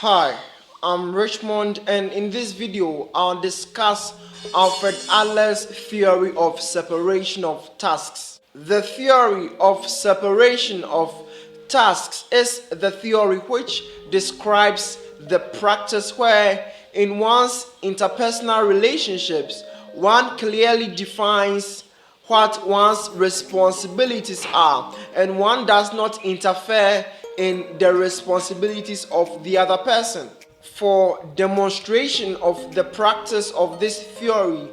Hi, I'm Richmond, and in this video I'll discuss Alfred Adler's theory of separation of tasks. The theory of separation of tasks is the theory which describes the practice where in one's interpersonal relationships one clearly defines what one's responsibilities are and one does not interfere in the responsibilities of the other person. For demonstration of the practice of this theory,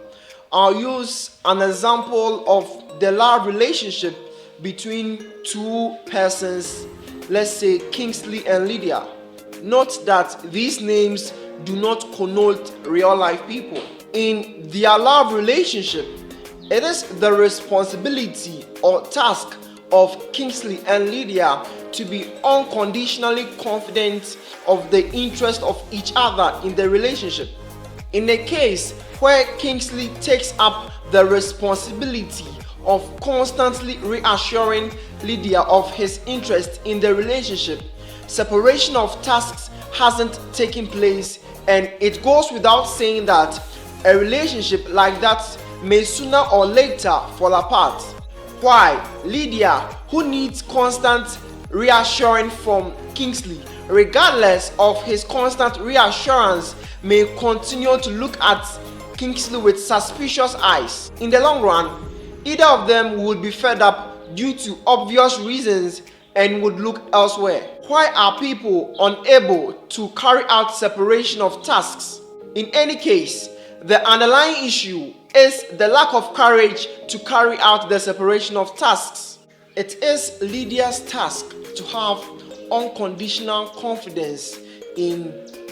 I'll use an example of the love relationship between two persons, let's say Kingsley and Lydia. Note that these names do not connote real life people. In their love relationship, it is the responsibility or task of Kingsley and Lydia to be unconditionally confident of the interest of each other in the relationship. In a case where Kingsley takes up the responsibility of constantly reassuring Lydia of his interest in the relationship, separation of tasks hasn't taken place, and it goes without saying that a relationship like that may sooner or later fall apart. Why? Lydia, who needs constant reassurance from Kingsley, regardless of his constant reassurance, may continue to look at Kingsley with suspicious eyes. In the long run, either of them would be fed up due to obvious reasons and would look elsewhere. Why are people unable to carry out separation of tasks? In any case, the underlying issue is the lack of courage to carry out the separation of tasks. It is Lydia's task to have unconditional confidence in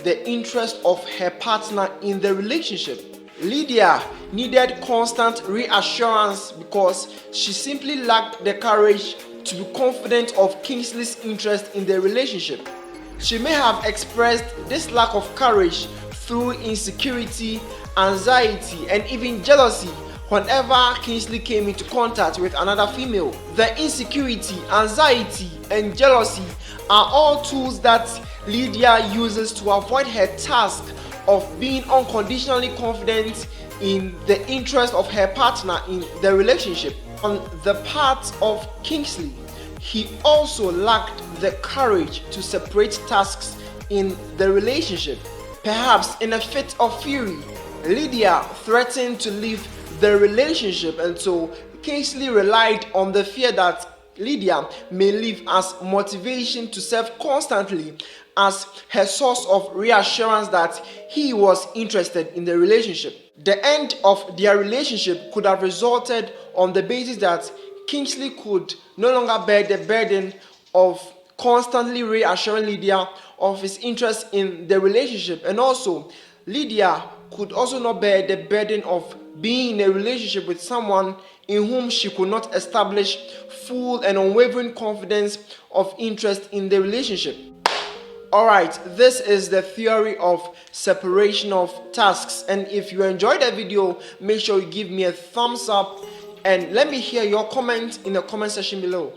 the interest of her partner in the relationship. Lydia needed constant reassurance because she simply lacked the courage to be confident of Kingsley's interest in the relationship. She may have expressed this lack of courage through insecurity, anxiety, and even jealousy whenever Kingsley came into contact with another female. The insecurity, anxiety, and jealousy are all tools that Lydia uses to avoid her task of being unconditionally confident in the interest of her partner in the relationship. On the part of Kingsley, he also lacked the courage to separate tasks in the relationship. Perhaps in a fit of fury, Lydia threatened to leave the relationship, and so Kingsley relied on the fear that Lydia may leave as motivation to serve constantly as her source of reassurance that he was interested in the relationship. The end of their relationship could have resulted on the basis that Kingsley could no longer bear the burden of constantly reassuring Lydia of his interest in the relationship, and also Lydia could also not bear the burden of being in a relationship with someone in whom she could not establish full and unwavering confidence of interest in the relationship. Alright, this is the theory of separation of tasks, and if you enjoyed the video, make sure you give me a thumbs up and let me hear your comment in the comment section below.